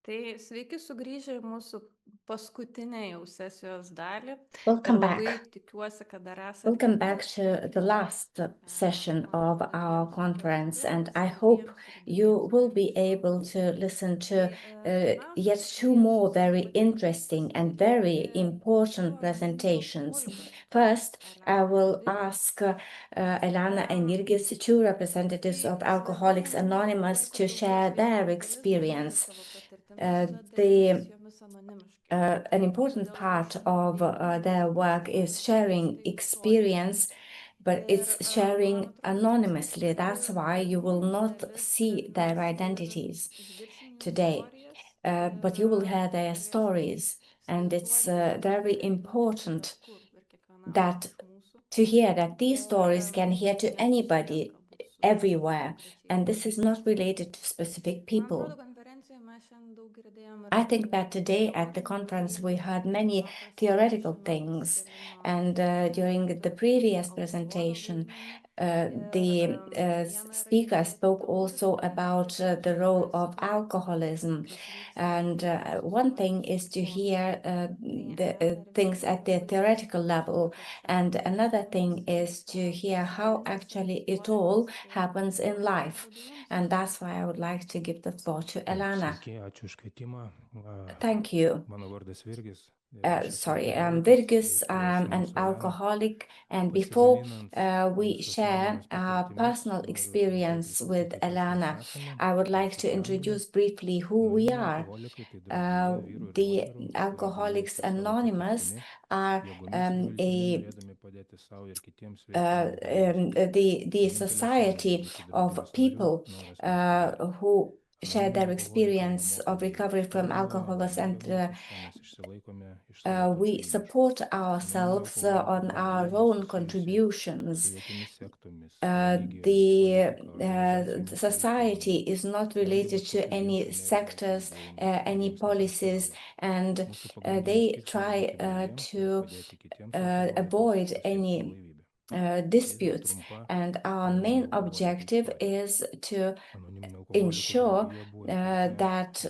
Tai sveiki sugrįžę į mūsų paskutinę jau sesijos dalį ir Welcome labai back. tikiuosi, kad dar esate Welcome back to the last session of our conference, and I hope you will be able to listen to yet two more very interesting and very important presentations. First, I will ask Elena and Jurgis, two representatives of Alcoholics Anonymous, to share their experience. An important part of their work is sharing experience, but it's sharing anonymously. That's why you will not see their identities today, but you will hear their stories. And it's very important that to hear that these stories can hear to anybody everywhere, and this is not related to specific people. I think that today at the conference we heard many theoretical things, and during the previous presentation the speaker spoke also about the role of alcoholism, and one thing is to hear the things at the theoretical level, and another thing is to hear how actually it all happens in life, and that's why I would like to give the floor to Elena. Thank you. Mano vardas Virgis. I'm Virgis, an alcoholic, and before we share our personal experience with Elena, I would like to introduce briefly who we are. The Alcoholics Anonymous are the society of people who share their experience of recovery from alcoholism, and we support ourselves on our own contributions. The society is not related to any sectors, any policies, and they try to avoid any disputes, and our main objective is to ensure that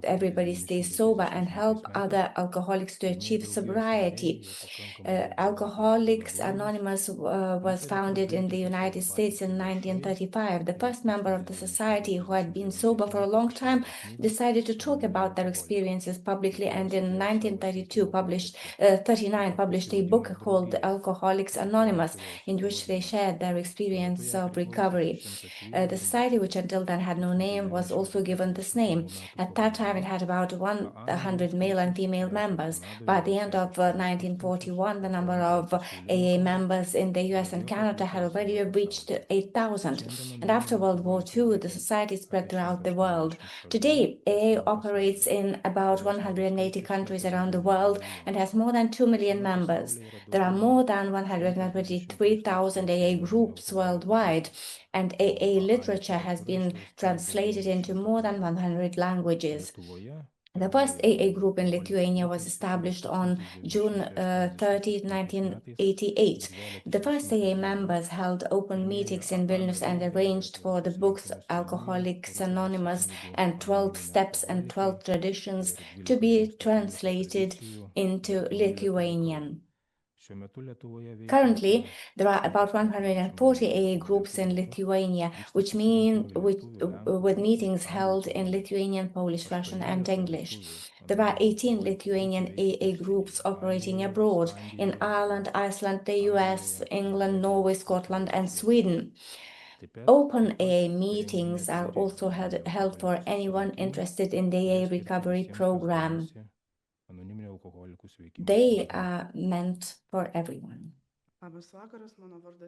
everybody stays sober and help other alcoholics to achieve sobriety. Alcoholics Anonymous was founded in the United States in 1935. The first member of the society, who had been sober for a long time, decided to talk about their experiences publicly, and in 1932 published a book called Alcoholics Anonymous, in which they shared their experience of recovery. The society, which until then had no name, was also given this name. At that time, it had about 100 male and female members. By the end of 1941, the number of AA members in the US and Canada had already reached 8,000. And after World War II, the society spread throughout the world. Today, AA operates in about 180 countries around the world and has more than 2 million members. There are more than 123,000 AA groups worldwide, and AA literature has been translated into more than 100 languages. The first AA group in Lithuania was established on June 30, 1988. The first AA members held open meetings in Vilnius and arranged for the books Alcoholics Anonymous and 12 Steps and 12 Traditions to be translated into Lithuanian. Currently, there are about 140 AA groups in Lithuania, with meetings held in Lithuanian, Polish, Russian, and English. There are 18 Lithuanian AA groups operating abroad in Ireland, Iceland, the US, England, Norway, Scotland, and Sweden. Open AA meetings are also held for anyone interested in the AA recovery program. They are meant for everyone.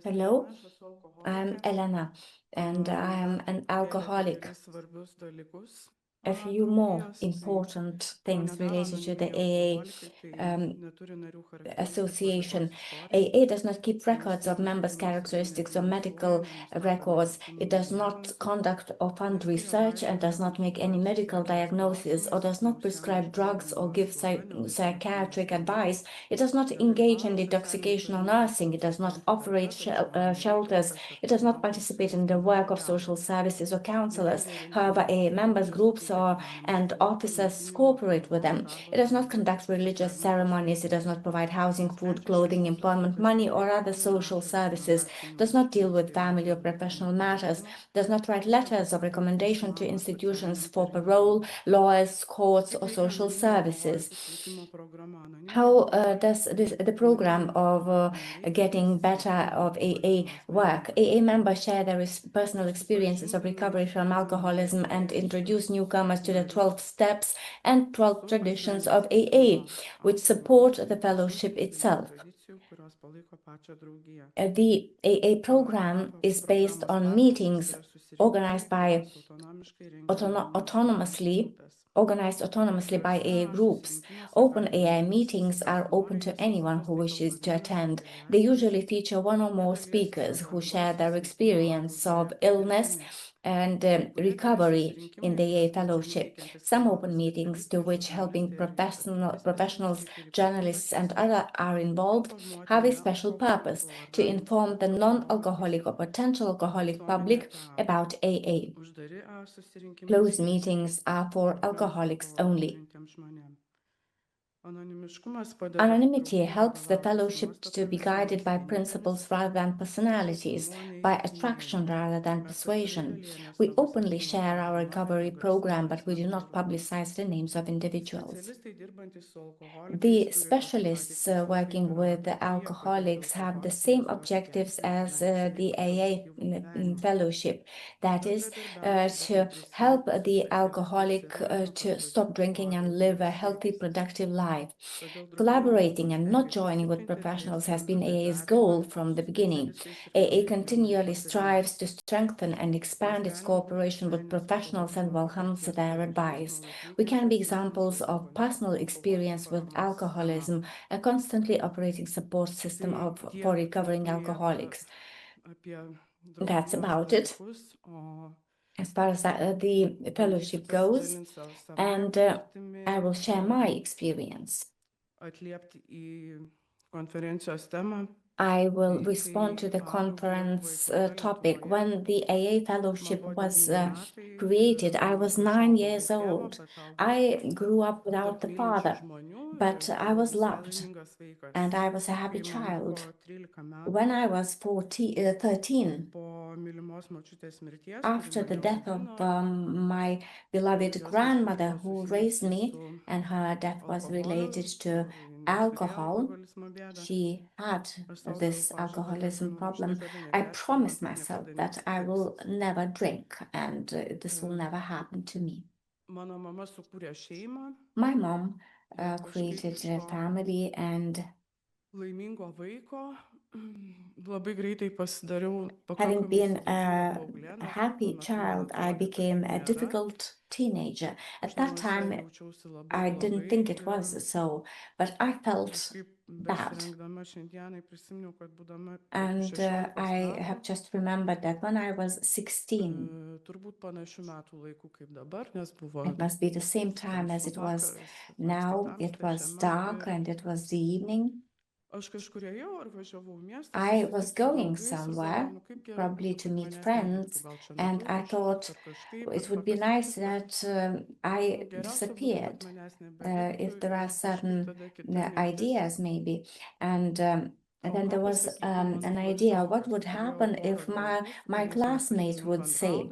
Hello, I'm Elena, and I am an alcoholic. A few more important things related to the AA association. AA does not keep records of members' characteristics or medical records. It does not conduct or fund research and does not make any medical diagnosis or does not prescribe drugs or give psychiatric advice. It does not engage in detoxication or nursing. It does not operate shelters. It does not participate in the work of social services or counselors. However, AA members groups and officers cooperate with them. It does not conduct religious ceremonies. It does not provide housing, food, clothing, employment, money, or other social services. Does not deal with family or professional matters. Does not write letters of recommendation to institutions for parole, lawyers, courts, or social services. How does the program of getting better of AA work? AA members share their personal experiences of recovery from alcoholism and introduce newcomers to the 12 steps and 12 traditions of AA, which support the fellowship itself. The AA program is based on meetings organized autonomously by AA groups. Open AA meetings are open to anyone who wishes to attend. They usually feature one or more speakers who share their experience of illness and recovery in the AA fellowship. Some open meetings to which helping professionals, journalists, and others are involved have a special purpose to inform the non-alcoholic or potential alcoholic public about AA. Closed meetings are for alcoholics only. Anonymity helps the fellowship to be guided by principles rather than personalities, by attraction rather than persuasion. We openly share our recovery program, but we do not publicize the names of individuals. The specialists working with the alcoholics have the same objectives as the AA fellowship, that is, to help the alcoholic to stop drinking and live a healthy, productive life. Collaborating and not joining with professionals has been AA's goal from the beginning. AA continually strives to strengthen and expand its cooperation with professionals and welcomes their advice. We can be examples of personal experience with alcoholism, a constantly operating support system for recovering alcoholics. That's about it as far as the fellowship goes, and I will share my experience. I will respond to the conference topic. When the AA fellowship was created, I was 9 years old. I grew up without the father, but I was loved and I was a happy child. When I was 13, after the death of my beloved grandmother who raised me, and her death was related to alcohol, she had this alcoholism problem, I promised myself that I will never drink and this will never happen to me. My mom created a family, and having been a happy child, I became a difficult teenager. At that time, I didn't think it was so, but I felt bad. And I have just remembered that when I was 16, it must be the same time as it was now. It was dark and it was the evening. I was going somewhere, probably to meet friends, and I thought it would be nice that I disappeared, if there are certain ideas maybe. And then there was an idea, what would happen if my classmates would say,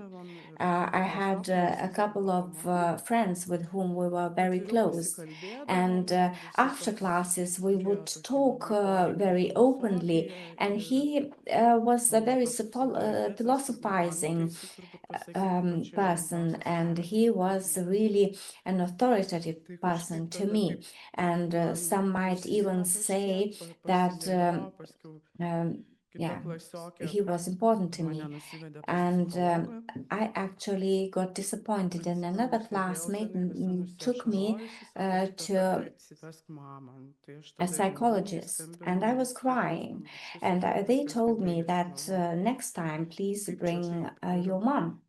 I had a couple of friends with whom we were very close, and after classes we would talk very openly, and he was a very philosophizing person, and he was really an authoritative person to me, and some might even say that yeah, he was important to me. And I actually got disappointed, and another classmate took me to a psychologist, and I was crying, and they told me that next time please bring your mom.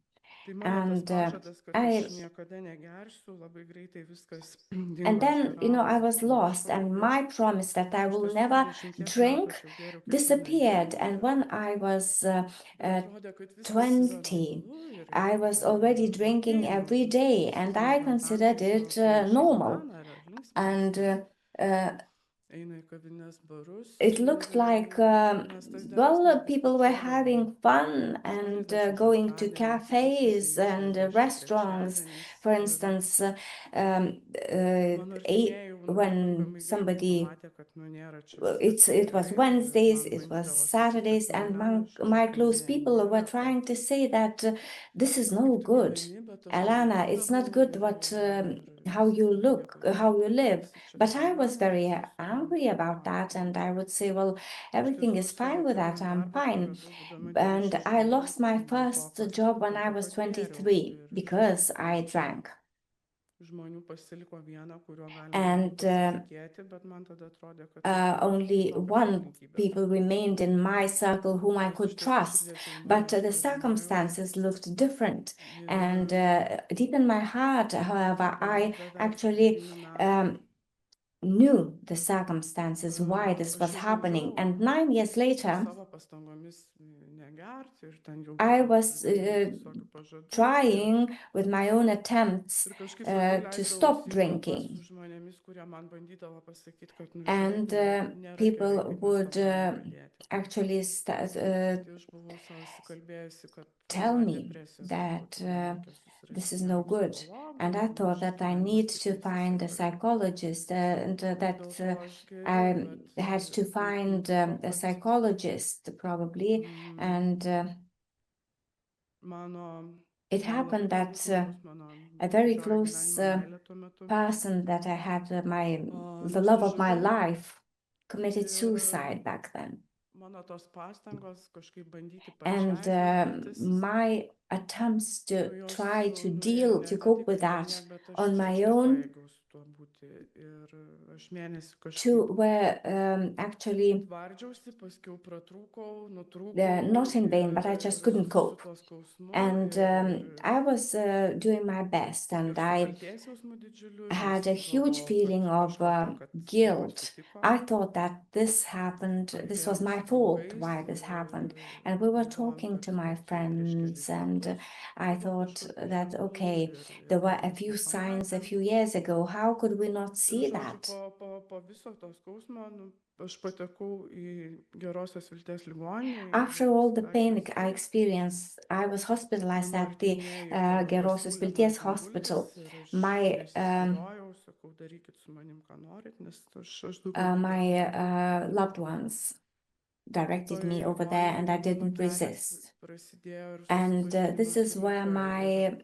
Tai mano tas And pažadas, kad aš I niekada negersiu, labai greitai viskas and dingo, then, I išgaravo, was lost, pamiršau and ir my promise that I iš will tiesų never 20 metų drink aš jau gėriau kiekvieną disappeared. dieną And ir when I was uh, atrodė, kad viskas yra 20, normalu I was ir already okei, drinking nu, every day, visi and su I mažom considered apėm it panašiai normal. gyvena ir And linksminasi, uh, eina į kavines, barus it ir looked like, mes tas dienas well, netgi people were skaičiuodavom. having fun and Žmonės going to šeštadieniais cafes and susisėdę restaurants. trečiadieniais For ir instance, um, mano artimieji jau when pakankamai greitai somebody pamatė, kad nu nėra čia viskas taip it was gerai ir Wednesdays, man it was bandydavo sakyti, Saturdays, kad nu and ne, nu my žiūrėk, nu close people were nėra ko. trying to say that this is Nu no kaip tu good. gyveni, bet aš Alana, it's not pasakydavau good what ir how visi you sako, look, nieko how gero, you live. visi čia But I was svajojam, very visi su angry about that, and partneriais. I would say, well, Iš everything tiesų is fine savo with that. pirmą I'm darbą fine. praradau būdama And I 26 lost my dėl to, first kad job when dėl I to, was kad gėriau 23 ir because I daug drank. žmonių pasiliko vieną, kuriuo galima būtų And pasitikėti, bet man tada atrodė, kad taip yra only tokios one aplinkybės. people remained in my circle whom I Nes iš could tiesų trust, širdies jausmai but aš the pažinojau circumstances looked different. ir And deep in my heart, however, po I beveik actually 9 metų knew the circumstances why this aš was jau happening. bandžiau And 9 years later, savo pastangomis negerti ir ten jau I was pridaviau visokių pažadų trying with my own attempts ir kažkaip labiau to stop leisdavausi į kovas drinking. su žmonėmis, kurie man bandydavo pasakyti, kad nu žiūrėk, And nu nėra gerai, people kaip mes tau would galim padėti. actually start, Tai aš buvau savo įsikalbėjusi, kad tell man me depresijos that truputį man reikia this susirasti is no gerą good. psichologą, And I man thought aš that I need gyvenimas to taip find a nesiseka psychologist and ir that dėl to aš geriu, I bet had to taip find nutiko, a kad psychologist probably. And mano it man labai happened that žmogus, mano a very didžioji close gyvenimo meilė tuo metu, person that I had, the love of my nusižudė life, committed ir suicide back then. mano tos pastangos kažkaip bandyti And pačiai tvarkytis my attempts nu to jos try to nuėjo deal, ne to apie cope tai, with kad that laimėt, bet aš on my tiesiog own, nepajėgiau su tuo būti ir aš mėnesį to kažkaip were actually tvardžiausi, paskiau pratrūkau, nutrūkau not in vain, but I just couldn't su cope. tuo skausmu And ir I was doing my best, and su I kaltės jausmu didžiuliu, nes had a huge galvojau, feeling kad of kažkas blogo guilt. atsitiko. I thought that this happened, this was Kalbėjom my su fault, draugais why this ir happened. And we were galvojom, talking kad to my vat čia prieš friends, kelis and metus I buvo thought kažkokių that, ženklų okay, ir there were a mes few signs a nepamatėm. few years ago. How could we not Ir see žodžiu, that? po viso to skausmo aš patekau į Gerosios Vilties ligoninę. After all the pain I experienced, I was hospitalized Mano at the artimieji tada Gerosios pasiūlė man Vilties ten gultis Hospital. ir aš My nesispyriojau, sakau, darykit su manim, ką norit, nes aš daugiau my loved ones directed me over there, and I didn't resist. prasidėjo ir And this is where ir my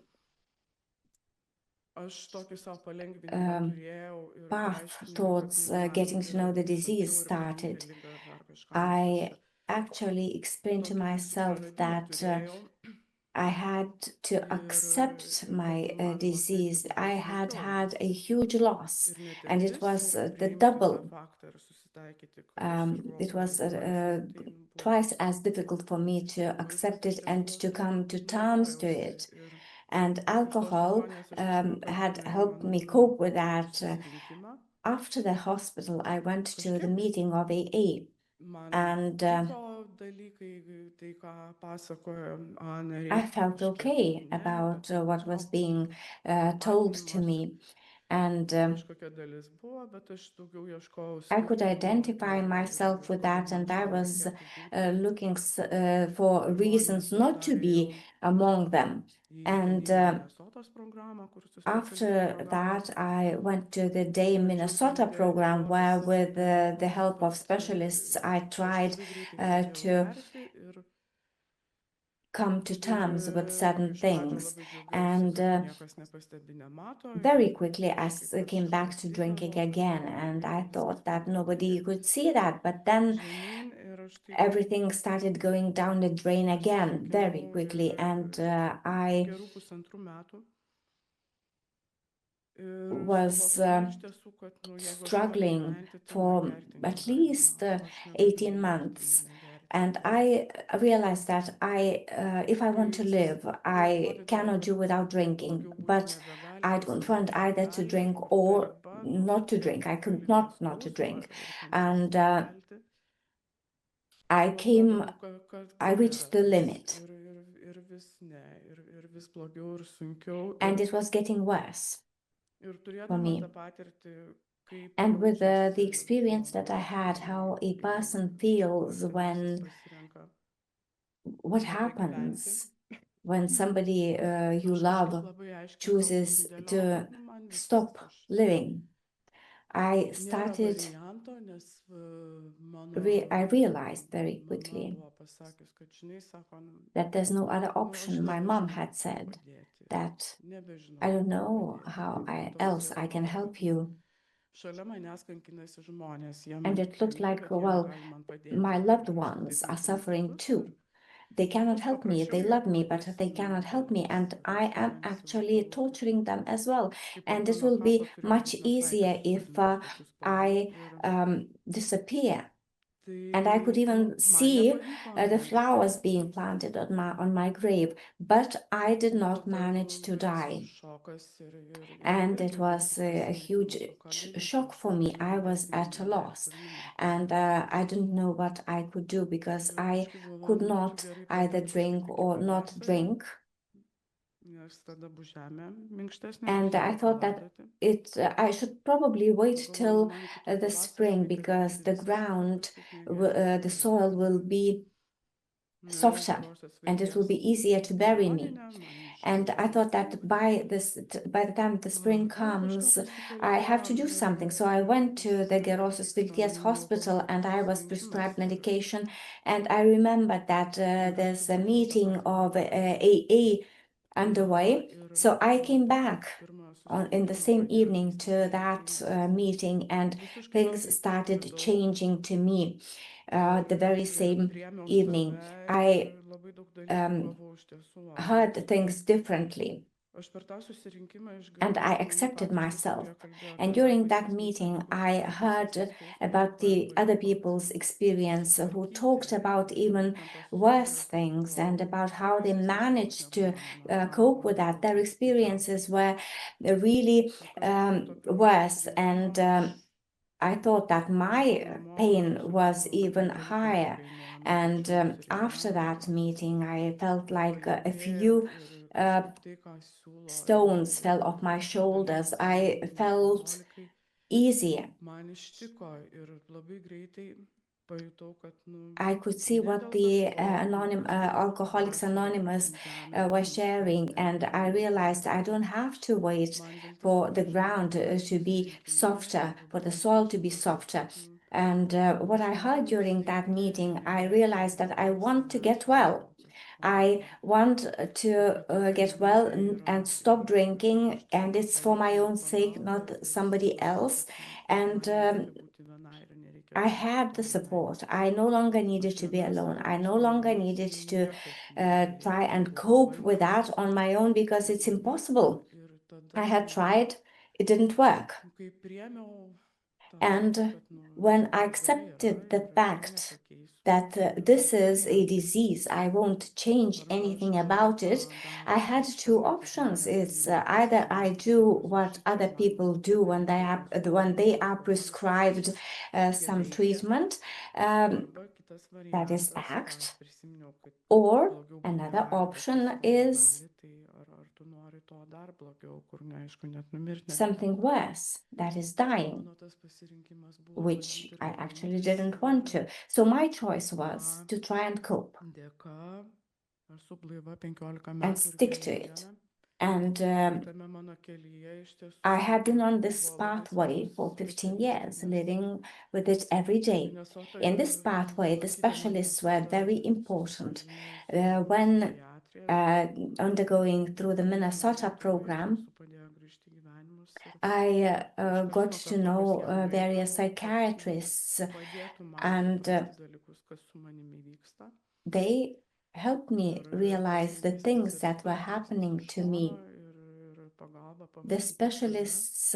aš tokį savo palengvinimą turėjau ir path paaiškinimą, kad towards nu, man getting to know yra the daug sunkiau disease ir vadinti started. ligą ar dar kažką, nes I aš actually explained to tokį kaip myself praradimą that turėjau I had to accept ir kad my nu, man mokėti disease. bus I daug had sunkiau, had a nes huge loss, ir and it netektis, was ir the priimti tą double. faktą ir susitaikyti, kad aš sirgau It was alkoholizmu, tai nu, buvo twice as difficult for me to laikas accept iš it and tiesų to come to terms to naudojausi it. ir And iš tos alcohol ligoninės aš atsimenu, kad had nuėjau helped me į cope with AA that. susirinkimą. After the hospital, I went to the Kažkiek meeting of AA, man and tiko dalykai, tai ką pasakojo I nariai, felt kažkiek okay ne, bet about what was to being told to tapatinimosi me. And kažkokia dalis buvo, bet aš daugiau ieškojau I could skirtumo identify myself ir with kodėl that, man and I čia was nereikėtų būti. looking for reasons Ligoninės aš not dar to ėjau be among them. į And Dėjų Minnesotos programą, kur su specialistų after programa. that, I went to the Day Minnesota program, where with the help of specialists, I tried to come to terms with certain iš pradžių things. labai džiaugiausi, And sakau, niekas nepastebi, nemato. very quickly, I Kažkaip aš came back to drinking again, labai and I greitai thought viskas that po nobody truputį could see that. But then žemyn ir aš taip everything started going down the drain again very užsisukinau quickly, and I gerų pusantrų metų. Ir was suvokiau iš tiesų, kad nu, jeigu aš noriu struggling gyventi, tai man for gerti at negalima. least Aš negaliu 18 gyventi months. ir negerti. And I realized that if I want to live, I cannot do without drinking. But I don't want either to drink or not to drink. I could not to drink. And I came, I reached the limit. Ir vis ne, ir vis blogiau, ir sunkiau. And it was getting worse Ir for turėdama me. tą patirtį, kaip And with the jaučiasi experience that I mama, had, how a kai person feels artimasis when pasirenka what nebegyventi, happens when somebody you aš kažkaip love labai aiškiai sau chooses susidėliojau, to nu, man viskas, stop aš living. I nėra started, varianto, nes mano I realized very mama quickly buvo pasakius, kad žinai, sako, that there's no other nu, aš option. My mom nebežinau, had kaip tau said padėti, that nebežinau, I don't kaip tau know padėti. how else I Atrodė, can help you. šalia manęs kankinasi žmonės, jie And man it looked reikalingi, like, bet jie well, negali man padėti. my loved Ir aš va ones taip are metu suffering metus too. They cannot aš help me. paprašiau They jų, love me, kad but they cannot help me. And I am jiems actually gal torturing them as well. kaip ant And it mano will kapo be turėtų much būt easier našlaitės if susodintos tokių I spalvų. disappear. And I Tai, could even man see nepavyko, the flowers being planted on my grave, but I did ir not tada, manage to tas die. šokas And it irgi was a huge o ką daryti, shock for me. I was at a loss, and I didn't know what I could do because I could not either drink or not drink. Nes tada bus žemė minkštesnė, And I thought that I should probably wait till the spring because the ground, the soil will be softer and it will be easier to bury me. And I thought that by the time the spring comes, I have to do something. So I went to the Gerosios Vilties hospital and I was prescribed medication. And I remembered that there's a meeting of AA underway. So I came back in the same evening to that meeting, and things started changing to me the very same evening. I heard things differently. And I accepted myself. And during that meeting, I heard about the other people's experience who talked about even worse things and about how they managed to cope with that. Their experiences were really worse. And I thought that my pain was even higher. And after that meeting, I felt like a few stones fell off my shoulders. I felt easier. I could see what the Alcoholics Anonymous were sharing, and I realized I don't have to wait for the ground to be softer, for the soil to be softer. And what I heard during that meeting, I realized that I want to get well. I want to get well and stop drinking, and it's for my own sake, not somebody else. And I had the support. I no longer needed to be alone. I no longer needed to try and cope with that on my own because it's impossible. I had tried, it didn't work. And when I accepted the fact that this is a disease, I won't change anything about it, I had two options. It's either I do what other people do when they are prescribed some treatment, that is ACT, or another option is something worse, that is dying, which I actually didn't want to. So my choice was to try and cope and stick to it. And I have been on this pathway for 15 years, living with it every day. In this pathway, the specialists were very important. When undergoing through the Minnesota program, I got to know various psychiatrists, and they helped me realize the things that were happening to me. The specialists'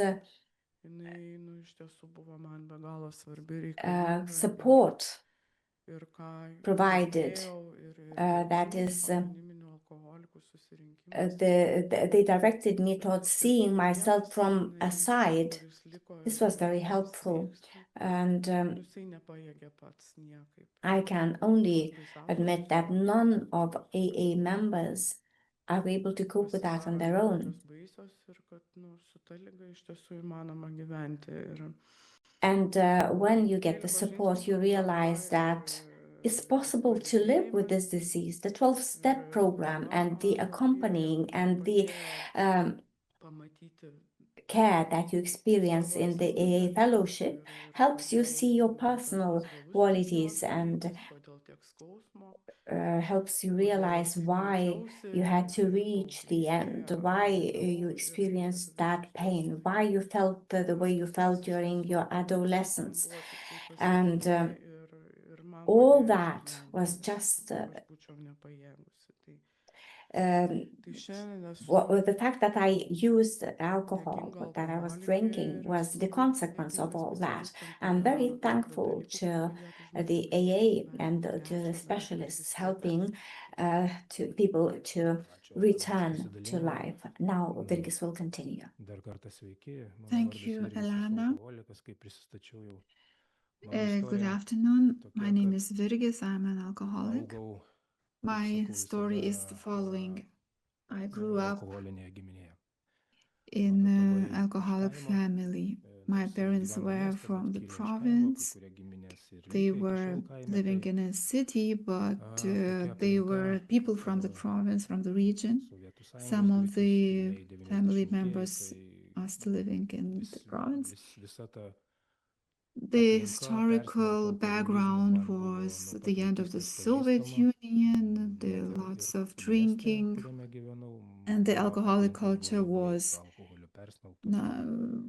support ir ką provided. girdėjau ir That kitų is, anoniminių alkoholikų susirinkimuose. they directed me towards seeing Tiesiog myself vienas from a tenai, side. kuris liko This ir was very helpful. sveiksta, And jisai nepajėgė pats niekaip. I can only Baisiausias admit that none of AA members are able to cope with that on pasidaro their own. sąlygos baisios ir kad su ta liga iš tiesų įmanoma gyventi. And when you get the support, you realize that it's possible to live with this disease. The 12-step program and the accompanying and the pamatyti care that you experience savo in the AA asmenybę fellowship ir helps you kodėl see your būtent personal tas gilus qualities jausmas and kodėl tiek skausmo, helps you kodėl realize taip why jaučiausi you had to reach the paauglystėje end, ar why vėliau you ir experienced that visus tuos pain, why you felt the way you felt nuostabius during your rezultatus, man adolescence. buvo tikrai And pasiekimai ir man all padėjo that was išgyventi, just jeigu aš būčiau nepajėgusi. um, Tai šiandien esu the fact that I used alcohol, dėkinga that I was alkoholikė drinking, ir was the esu consequence of dėkinga all that. specialistam, I'm kurie very daro daugybę thankful dalykų, kad to padėtų the žmonėms AA and išgyventi to the 10 metų specialists registruotės. helping to people to Ačiū už return to pasidalinimą. life. Now, Virgis will continue. Dar kartą sveiki. Mano Thank vardas you, Virgis, esu Elena. alkoholikas, kaip prisistačiau jau. Mano Good istorija afternoon. tokia, My name kad is Virgis. I'm an alcoholic. augau, kaip My sakau, story is the visada following. I grew up alkoholinėje giminėje. in Mano an tėvai iš alcoholic kaimo, family. My nors parents gyveno were mieste, from bet the kilę iš kaimo, kai province. kurie giminės ir They likę iki were šiol kaime. living Tai in a city, but tokia they aplinka were people from the province, from the region. Sovietų Some Sąjungos of griūtis the pirmieji family 90-ieji, members tai are still living in the province. visa ta The aplinka historical persmelkta alkoholizmo background man buvo was nuo pat the end of the vaikystės Soviet pažįstama. Union, the Net lots ir of mieste, drinking, kuriame gyvenau, and the buvo alcoholic aplinkos buvo culture labai was to alkoholio persmelktos.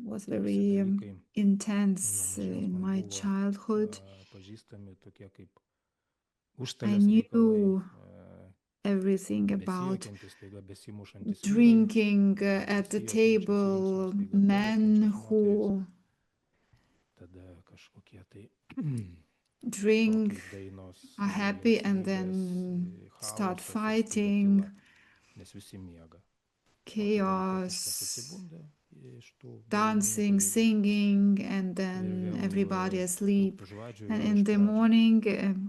was Tie visi very dalykai nuo intense mažens in man my buvo childhood. pažįstami, tokie kaip I užstalės reikalai, knew everything about besijuokiantis, staiga besimušantis vyrai, drinking at the besijuokiančios table, linksmos, staiga men klestinčios moterys. who Tada kažkokie tai drink, šokiai, dainos, are happy, and linksmybės, then start chaosas ir staiga fighting, tyla, nes visi miega. O tada ryte kažkas chaos, atsibunda iš tų dancing, dainininkų, jeigu singing, and ir then vėl everybody asleep. tų žodžių And vėl in iš the pradžių. morning,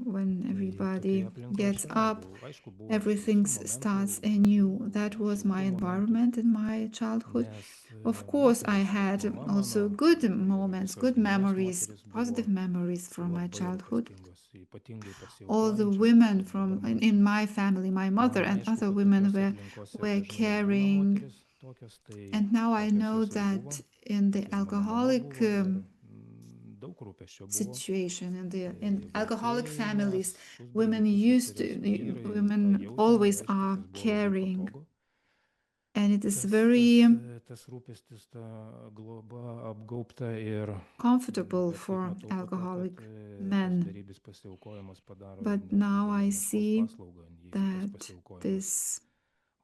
when Tai everybody tokia aplinka aš gets ir up, augau. Aišku, buvo everything šviesių momentų, starts tokių anew. That was my šiltų momentų, environment in my childhood. nes Of course, I moteris, had mama also mano good ir moments, visos good giminės memories, moteris positive buvo memories from my labai childhood. rūpestingos, ypatingai All the pasiaukojančios. women Ir from dabar man in my family, my mother man and aišku, other kad women tokiose were aplinkose were dažnai ir būna caring. moteris tokios, tai And now I tokios know jos ir buvo. that in the Ir mano mama alcoholic buvo, ir daug rūpesčio buvo. situation in alcoholic Vaikai, families, mes, women pusbroliai, used to, pusseserės, vyrai, tą women jautėme ir always aišku, are tas buvo labai caring, patogu. and it is Tas very rūpestis, ta globa apgaubta ir comfortable bet kaip for matau po to, alcoholic kad tas men. beribis pasiaukojimas padaro But netgi now I meškos see paslaugą, jeigu tas that pasiaukojimas this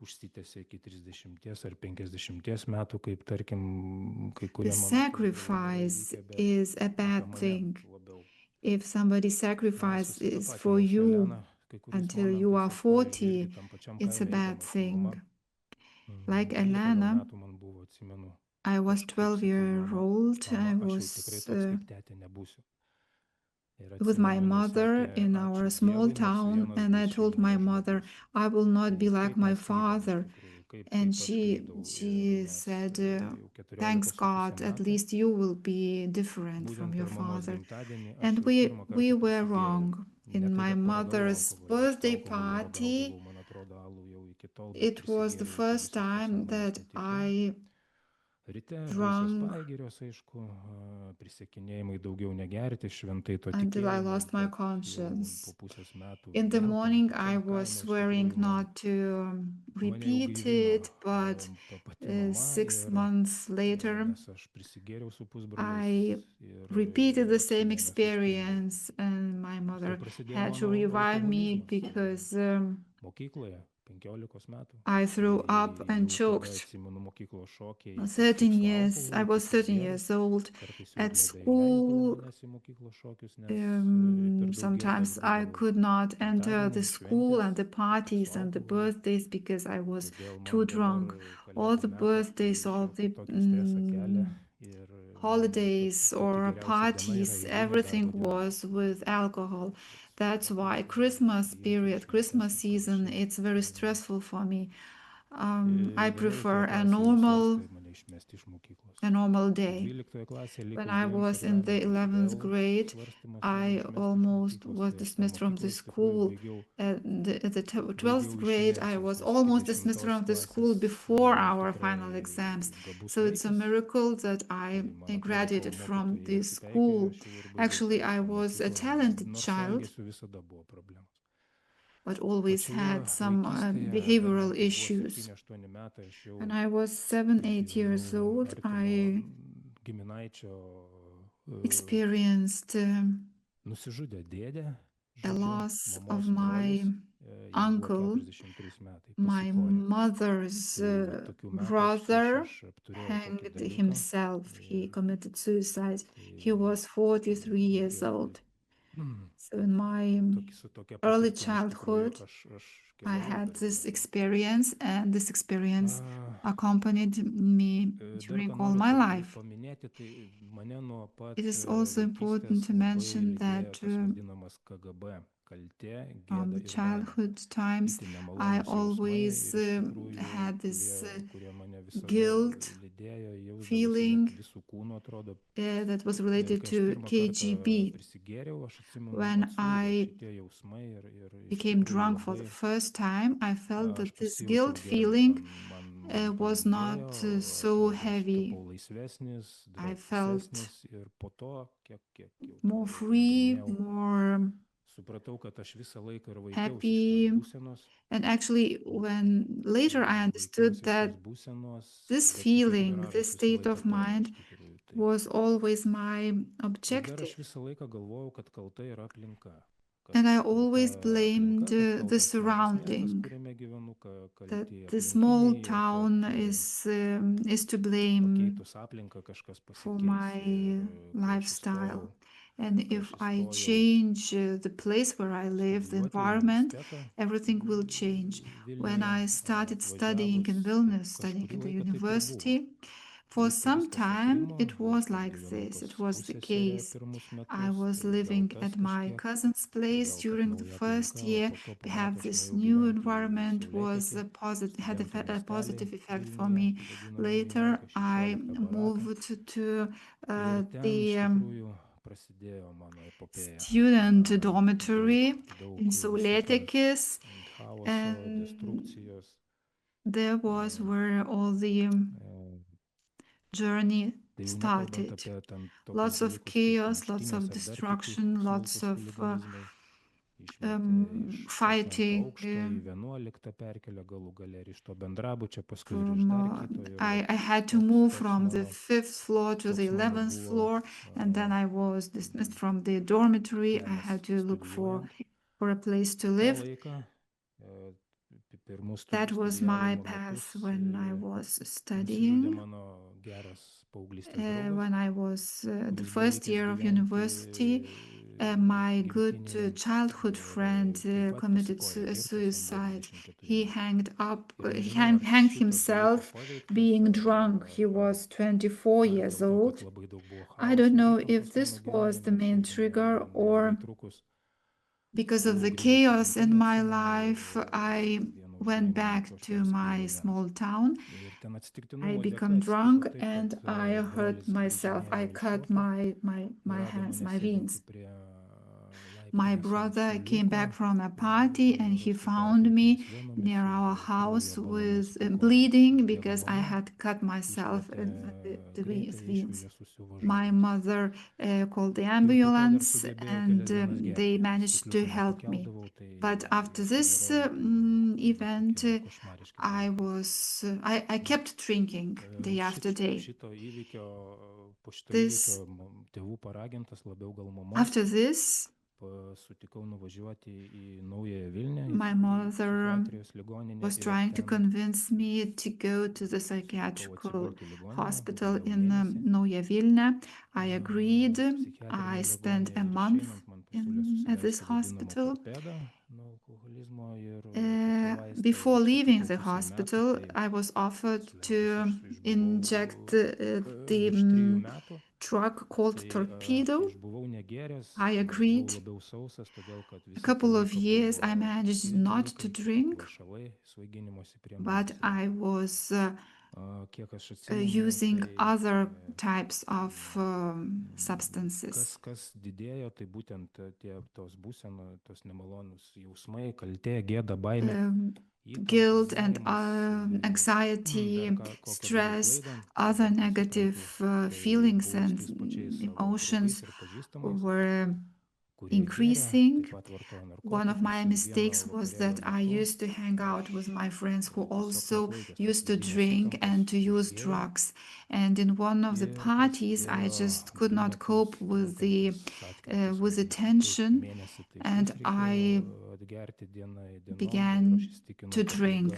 užsitęsia iki 30 ar 50 metų, kaip tarkim, kai the kurie mano tėvai yra sacrifice įvykę, bet is a apie bad mane thing. labiau. If somebody Mes sacrifice is for susitapatinam su you Elena kai kuriais until you momentais, are aš pavyzdžiui 40, irgi tam pačiam it's a kaime bad eidamas su mama. thing. Like 12 gal Elena, metų man buvo, atsimenu. I was Aš taip 12 sakau, years mama, old. mama, I aš jau tikrai was toks kaip tetė nebūsiu. Ir with my atsimenu, jinai mother sakė, in our ačiū small Dievui, nors town, vienas and I bus told my šeimoje mother, žmogus. I will not Tai be like kaip my mes klydom iš father. tikrųjų, And kaip aš klydau. she Ir nes said, jau 14 thanks su puse God, at metų, least you will be different from būtent your per mamos father. gimtadienį, aš And jau pirmą we kartą were prasigėriau. wrong. Ne In tai, my kad paragavau mother's alkoholio, aš tą birthday alkoholį party, ragaudavau, man atrodo, alų jau iki tol, bet it was the prisigėriau iki first visos time pasąmonės that nutikimų. I Ryte baisios drank pagirios, aišku, prisiekinėjimai daugiau negerti, šventai to until I tikėjimo, lost my bet jau po conscience. pusės metų In the vėl tam morning, I pačiam was kaime, iš swearing tikrųjų, not to mane jau repeat gaivino it, but pati mama 6 ir months later, nes aš prisigėriau su pusbroliais I ir repeated the same atsimenu, mes užkliudėm. experience, and my Tai mother prasidėjo had to mano revive me alkoholizmas because mokykloje, 15 metų. I threw up Tai and jau tada choked. atsimenu mokyklos šokiai 13 su years, I alkoholiu, was 13 prasigėrus. years old. Kartais jau At nebeįleisdavo school, manęs į mokyklos šokius, nes per sometimes I could not enter the school and the parties and the birthdays because I was too drunk. All the birthdays, all the holidays or parties, everything was with alcohol. That's why Christmas period, Christmas season, it's very stressful for me. I prefer a normal day. When I was in the 11th grade, I almost was dismissed from the school. At the 12th grade, I was almost dismissed from the school before our final exams. So it's a miracle that I graduated from the school. Actually, I was a talented child, but always had some behavioral issues. When I was 7, 8 years old, I experienced a loss of my uncle. My mother's brother hanged himself. He committed suicide. He was 43 years old. So in my early childhood, I had this experience, and this experience accompanied me during all my life. It is also important to mention that from the childhood times, I always had this guilt feeling that was related to KGB. When I became drunk for the first time, I felt that this guilt feeling was not so heavy. I felt more free, more happy. And actually, when later I understood that this feeling, this state of mind was always my objective. And I always blamed the surrounding, that the small town is to blame for my lifestyle. And if I change the place where I live, the environment, everything will change. When I started studying in Vilnius, studying at the university, for some time it was like this. It was the case. I was living at my cousin's place during the first year. We have this new environment was had a positive effect for me. Later, I moved to the student dormitory in Saulėtekis, and there was where all the journey started. Lots of chaos, lots of destruction, lots of fighting. I had to move from the 5th floor to the 11th floor, and then I was dismissed from the dormitory. I had to look for a place to live. That was my path when I was studying. When I was the first year of university, my good childhood friend committed suicide. He hanged himself being drunk. He was 24 years old. I don't know if this was the main trigger or because of the chaos in my life, I went back to my small town. I became drunk and I hurt myself. I cut my hands, my veins. My brother came back from a party and he found me near our house with bleeding because I had cut myself in the veins. My mother called the ambulance and they managed to help me. But after this event, I kept drinking day after day. After this, my mother was trying to convince me to go to the psychiatrical hospital in Nauja Vilnia. I agreed. I spent a month at this hospital. Before Before leaving the hospital, I was offered to inject the drug called torpedo. I agreed. A couple of years I managed not to drink, but I was using other types of substances. Kas didėjo, tai būtent tos būsenos, tos nemalonus jausmai, kaltė, gėda, baimė. Guilt and anxiety, stress, other negative feelings and emotions were increasing. One of my mistakes was that I used to hang out with my friends who also used to drink and to use drugs. And in one of the parties, I just could not cope with the tension, and I began to drink.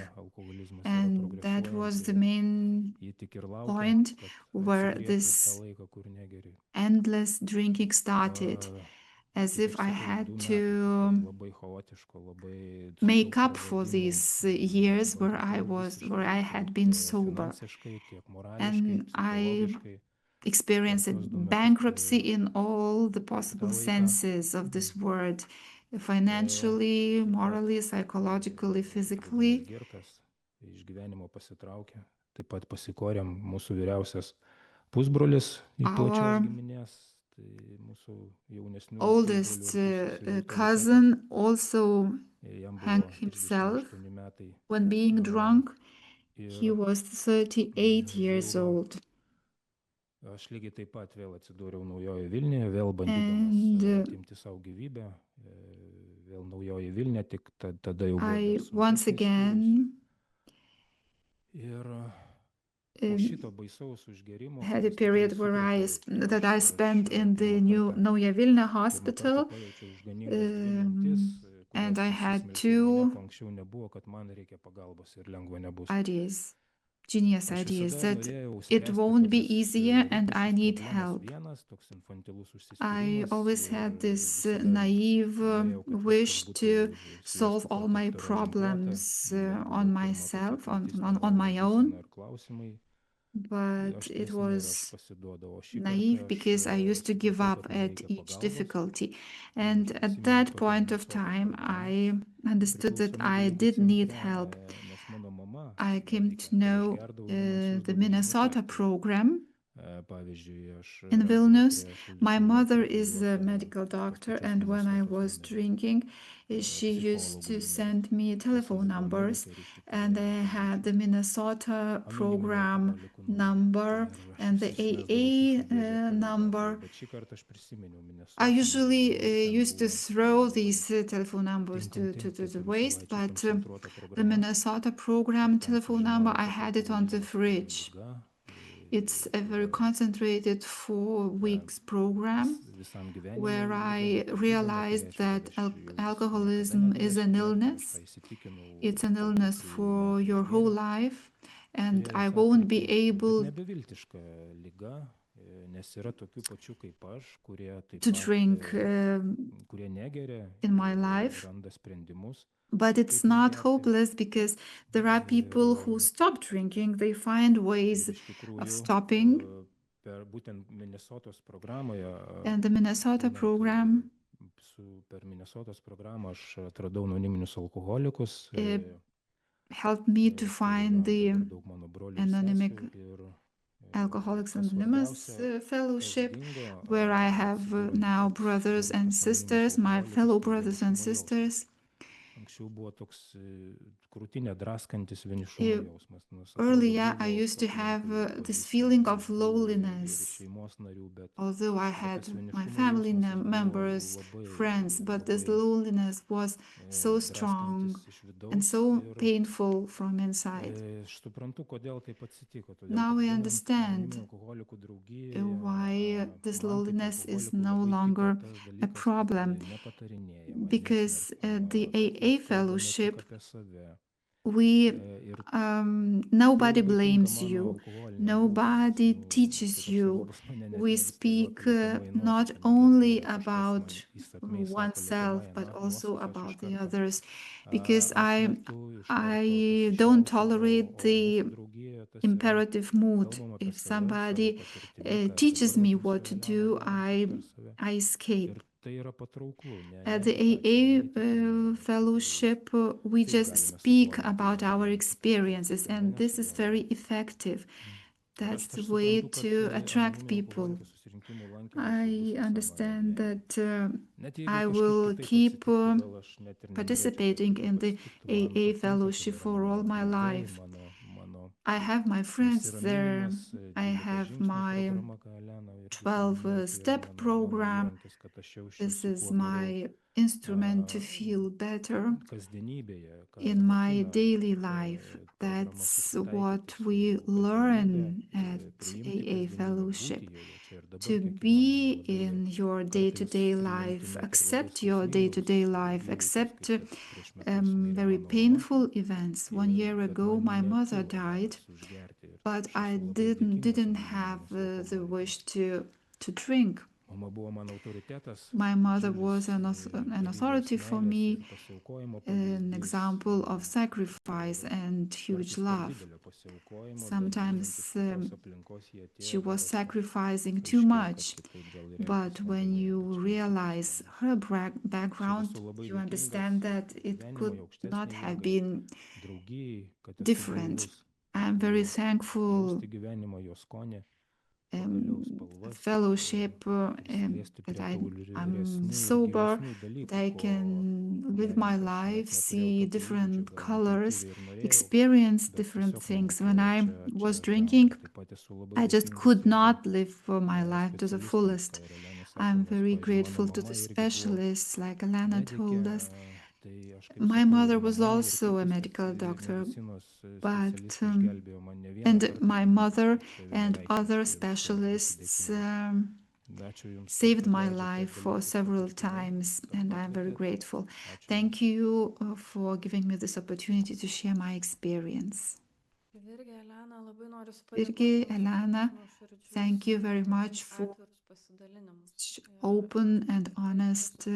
And that was the main point where this endless drinking started, as if I had to make up for these years where I had been sober. And I experienced bankruptcy in all the possible senses of this word, financially, morally, psychologically, physically. Iš gyvenimo pasitraukė. Taip pat pasikorėm mūsų vyriausias pusbrolis į plačios giminės. Oldest cousin also hung himself when being drunk. He was 38 years old. Aš lygiai taip pat vėl atsidūriau naujoje Vilniuje, vėl bandydamas atimti savo gyvybę, vėl naujoje Vilniuje, tik tada jau buvo once again had a period where I spent in the new Nauja Vilnia hospital, and I had two ideas, genius ideas, that it won't be easier and I need help. I always had this naive wish to solve all my problems on myself, on my own. But it was naive because I used to give up at each difficulty. And at that point of time, I understood that I did need help. I came to know the Minnesota program in Vilnius. My mother is a medical doctor, and when I was drinking, she used to send me telephone numbers, and I had the Minnesota program number and the AA number. I usually used to throw these telephone numbers to the waste, but the Minnesota program telephone number, I had it on the fridge. It's a very concentrated 4 weeks program where I realized that alcoholism is an illness. It's an illness for your whole life, and I won't be able to drink in my life. But it's not hopeless, because there are people who stop drinking. They find ways of stopping. And the Minnesota program helped me to find the anonymous Alcoholics Anonymous fellowship, where I have now brothers and sisters, my fellow brothers and sisters. Earlier, I used to have this feeling of loneliness, although I had my family members, friends, but this loneliness was so strong and so painful from inside. Now I understand why this loneliness is no longer a problem, because the AA fellowship nobody blames you, nobody teaches you. We speak not only about oneself, but also about the others, because I don't tolerate the imperative mood. If somebody teaches me what to do, I escape. At the AA fellowship, we just speak about our experiences, and this is very effective. That's the way to attract people. I understand that I will keep participating in the AA fellowship for all my life. I have my friends there. I have my 12-step program. This is my instrument to feel better in my daily life. That's what we learn at AA fellowship. To be in your day-to-day life, accept your day-to-day life, accept very painful events. 1 year ago, my mother died, but I didn't have the wish to drink. My mother was an authority for me, an example of sacrifice and huge love. Sometimes she was sacrificing too much, but when you realize her background, you understand that it could not have been different. I'm very thankful fellowship that I'm sober, that I can live my life, see different colors, experience different things. When I was drinking, I just could not live my life to the fullest. I'm very grateful to the specialists, like Elena told us. My mother was also a medical doctor, but and my mother and other specialists saved my life for several times, and I'm very grateful. Thank you for giving me this opportunity to share my experience. Virgi, Elena, thank you very much for open and honest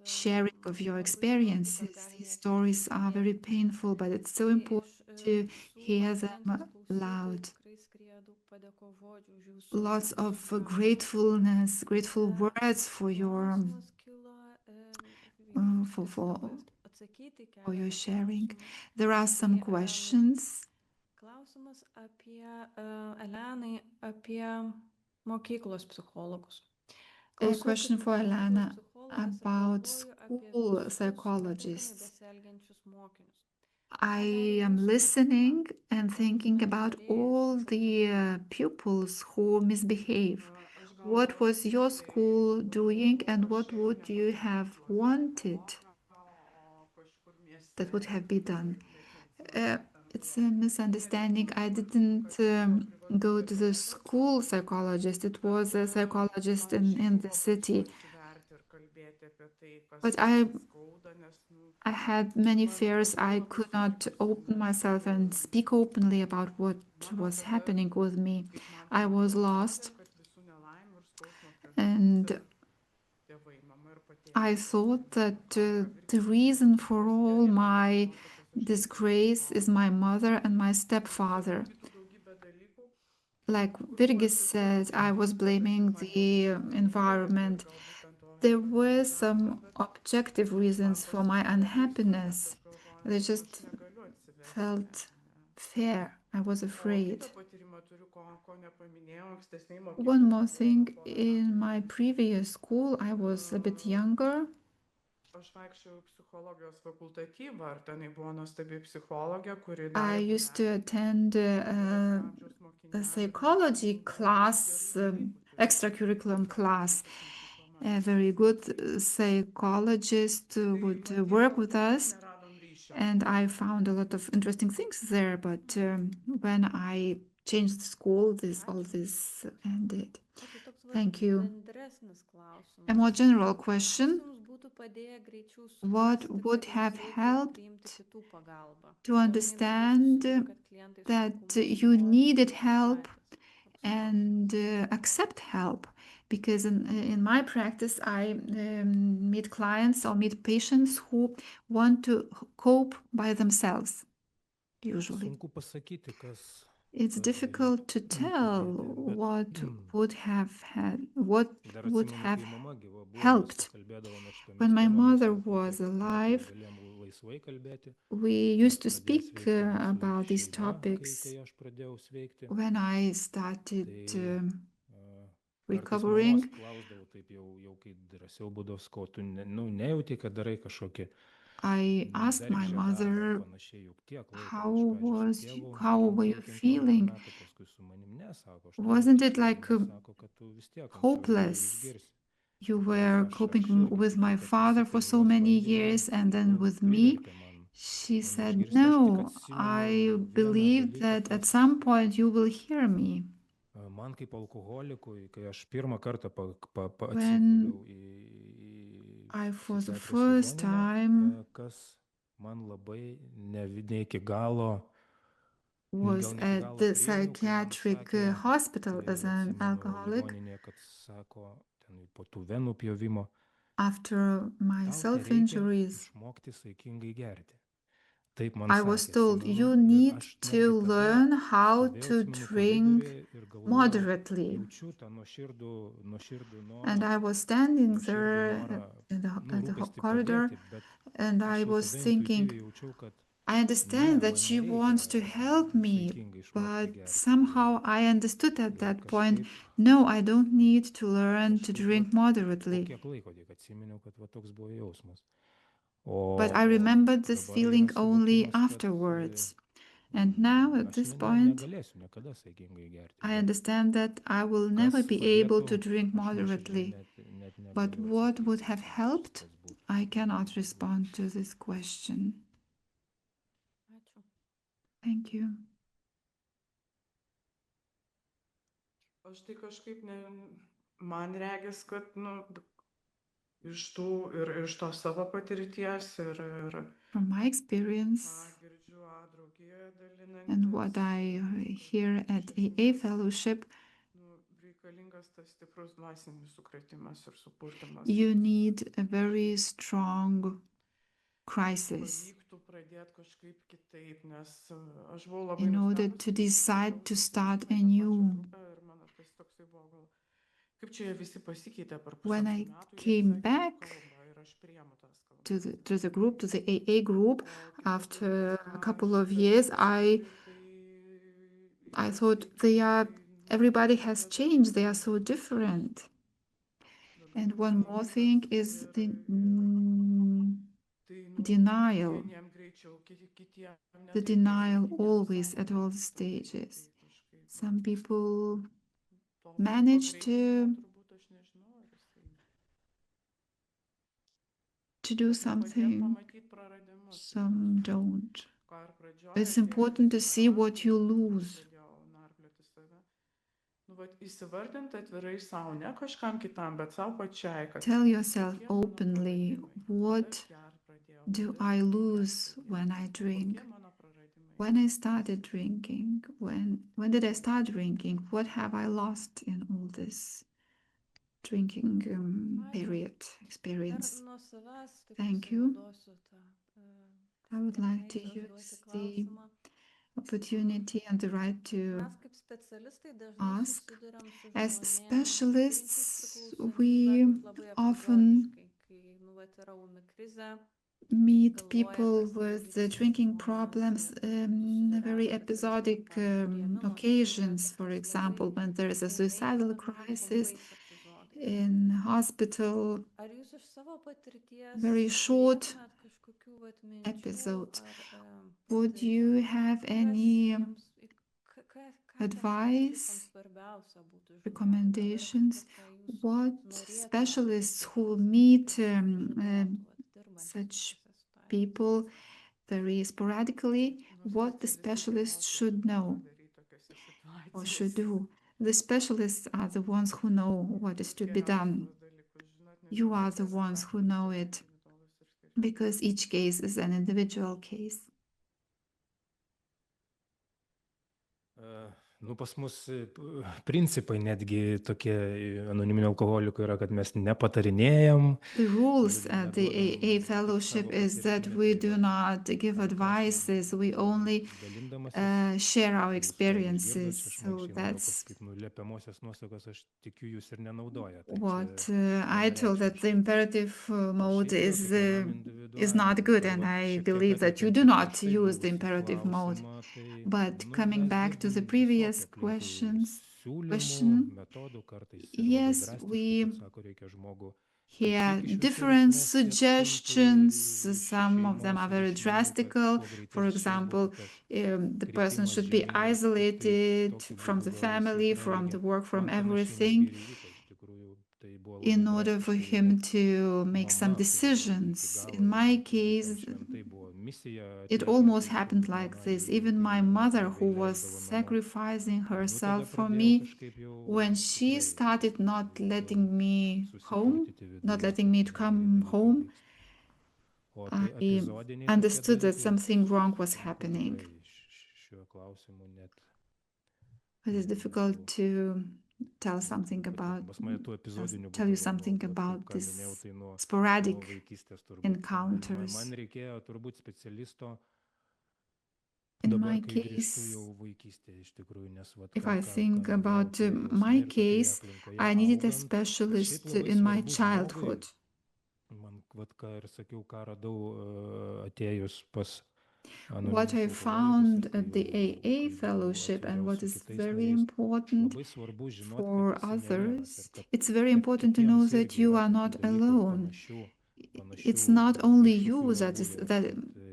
sharing of your experiences. These stories are very painful, but it's so important to hear them loud. Lots of gratefulness, grateful words for your sharing. There are some questions. Klausimas apie Elenai, apie mokyklos psichologus. A question for Elena about school psychologists. I am listening and thinking about all the pupils who misbehave. What was your school doing and what would you have wanted that would have been done? It's a misunderstanding. I didn't go to the school psychologist. It was a psychologist in the city. But I had many fears. I could not open myself and speak openly about what was happening with me. I was lost. And I thought that the reason for all my disgrace is my mother and my stepfather. Like Virgis said, I was blaming the environment. There were some objective reasons for my unhappiness. They just felt fair. I was afraid. One more thing, in my previous school, I was a bit younger. I used to attend a psychology class, extracurriculum class. A very good psychologist would work with us, and I found a lot of interesting things there. But when I changed school, all this ended. Thank you. bendresnis klausimas. A more general Kas question. jums būtų padėję greičiau What suprasti, would kad have jums reikia helped priimti kitų pagalbą? to Dažnai understand nutinka, kad klientai that sunkumus you nori needed spręsti help patys. Toks and accept help? Because in my practice, I meet clients or meet patients who want to cope by themselves, usually. Sunku pasakyti, kas It's galėjo difficult to tell padėti, bet what would have dar would atsimenu, have kai mama gyva buvo, mes helped. pakalbėdavome šitomis When my temomis mother ir po was kiek metų alive, galėjom laisvai kalbėti. we Mes used to pradėję speak sveikti mūsų about these šeima, kai topics aš pradėjau sveikti. when I started Tai kartais recovering. mamos klausdavau taip jau kai drąsiau būdavo, sakau, tu nejauti, kad darai kažkokį I asked my bergždžią darbą ar mother, panašiai, juk tiek laiko how iš pradžių was su tėvu how were you 15 feeling? metų, paskui su manim nesako, aš Wasn't it like sako, kad tu vis tiek anksčiau hopeless? išgirsi. You were coping irgi with tikiu, my kad father for so įsitemė jos many bandymai, years and then with me. privertė man She said, išgirsti. Aš tik no, I atsimenu vieną believed dalyką, that at kas some point you will hear me. man kaip alkoholikui, kai aš pirmą kartą When atsiguliau į I for the psichiatrijos first ligoninę, time kas man labai ne iki galo, was gal ne iki at galo the priėmiau, kai man psychiatric sakė, hospital tai as an atsimenu alcoholic. ligoninėje, kad sako, ten po tų venų pjovimo, After my tau reikia self-injuries, išmokti saikingai gerti. Taip man I sakė, was told atsimenu, you ir need aš to netgi tada learn how stovėjau, to atsimenu, drink koridoriuje ir galvojau, moderately. jaučiu tą nuoširdų norą, And I was standing nuoširdų there norą, at the rūpestį corridor, padėti, bet and aš I jau was tada thinking, intuityviai jaučiau, kad I ne, understand that man she wants to nereikia help me, saikingai išmokti but gerti. somehow I understood at Ir that point, kažkaip no, I don't need to learn to kažkaip drink po moderately. kiek laiko tik atsiminiau, kad toks buvo jausmas. But I remembered this dabar yra feeling only suvokimas, kad afterwards. And now at aš this point, negalėsiu niekada saikingai gerti. I bet understand that I will kas never be able padėtų, to drink aš nuoširdžiai moderately. net But negaliu what atsakyti, would have helped? kas būtų. I cannot respond to this question. Ačiū. Thank you. Aš tai kažkaip man regis, kad iš tų ir iš to savo patirties ir From my experience girdžiu draugijoje dalinantis. and what I hear at AA fellowship, Reikalingas tas stiprus dvasinis sukrėtimas ir supurtimas. you need a very strong crisis Pavyktų pradėti kažkaip kitaip, nes aš buvau labai in order nustebusi, to decide to start į tą pačią anew. grupę ir mano tas toksai buvo gal, kaip čia jie visi pasikeitė per When pusantrų I metų, jie came visai back kitaip kalba ir aš priemu tas kalbas. to the group, to the AA group, O kitas after dalykas, a ką couple aš of years, stebiu, I jie thought everybody has changed, they are so different. And one more thing is the denial. The denial always at all stages. Some people manage to do something, some don't. It's important to see what you lose. Tell yourself openly, what do I lose when I drink? When I started drinking, when did I start drinking? What have I lost in all this drinking period, experience? Thank you. I would like to use the opportunity and the right to ask. As specialists, we often meet people with drinking problems, very episodic occasions, for example, when there is a suicidal crisis in hospital, very short episodes. Would you have any advice, recommendations? What specialists who meet such people very sporadically, what the specialist should know or should do? The specialists are the ones who know what is to be done. Geriausiai tuos dalykus žinot, nes You are kiekvienas the ones who atvejis know yra it, individualus ir skirtingas. because each case is an individual case. Nu, pas mus principai netgi tokie anoniminių alkoholikų yra, kad mes nepatarinėjam. The rules at the AA fellowship is that we do not give advices, we only share our experiences. So that's what I told, that the imperative mode is not good, and I believe that you do not use the imperative mode. But coming back to the previous question, yes, we hear different suggestions. Some of them are very drastical. For example, the person should be isolated from the family, from the work, from everything, in order for him to make some decisions. In my case, it almost happened like this. Even my mother, who was sacrificing herself for me, when she started not letting me to come home, I understood that something wrong was happening. It is difficult to tell you something about this sporadic encounters. In my case, if I think about my case, I needed a specialist in my childhood. What I found at the AA fellowship, and what is very important for others, it's very important to know that you are not alone. It's not only you that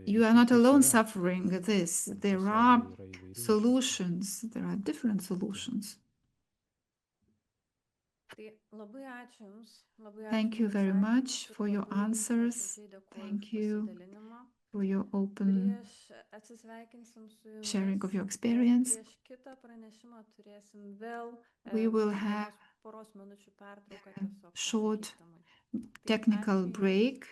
you are not alone suffering this. There are solutions. There are different solutions. Thank you very much for your answers. Thank you for your open sharing of your experience. We will have a short technical break.